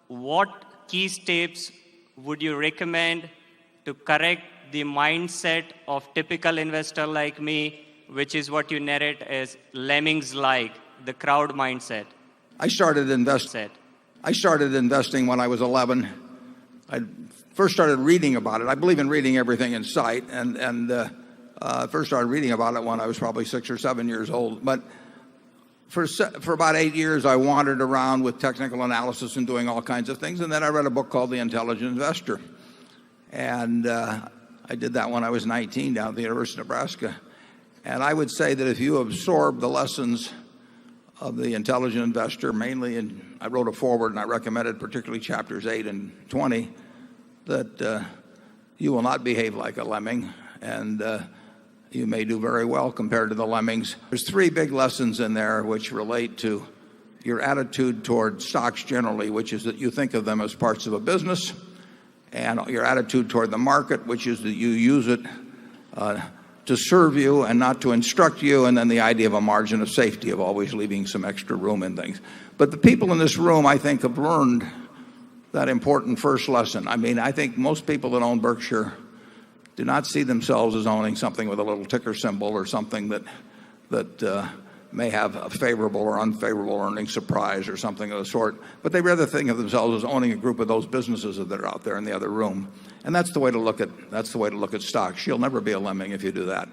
what key steps would you recommend to correct the mindset of typical investor like me, which is what you narrate as lemmings-like, the crowd mindset? I started investing when I was 11. I first started reading about it. I believe in reading everything in sight, and first started reading about it when I was probably 6 or 7 years old. But for about 8 years, I wandered around with technical analysis and doing all kinds of things. And then I read a book called The Intelligent Investor. And I did that when I was 19 down at the University of Nebraska. And I would say that if you absorb the lessons of The Intelligent Investor, mainly, and I wrote a foreword and I recommended particularly chapters 8 and 20, that you will not behave like a lemming, and you may do very well compared to the lemmings. There's 3 big lessons in there which relate to your attitude toward stocks generally, which is that you think of them as parts of a business, and your attitude toward the market, which is that you use it to serve you and not to instruct you, and then the idea of a margin of safety, of always leaving some extra room in things. But the people in this room, I think, have learned that important first lesson. I mean, I think most people that own Berkshire do not see themselves as owning something with a little ticker symbol or something that may have a favorable or unfavorable earnings surprise or something of the sort. But they rather think of themselves as owning a group of those businesses that are out there in the other room. And that's the way to look at stocks. You'll never be a lemming if you do that.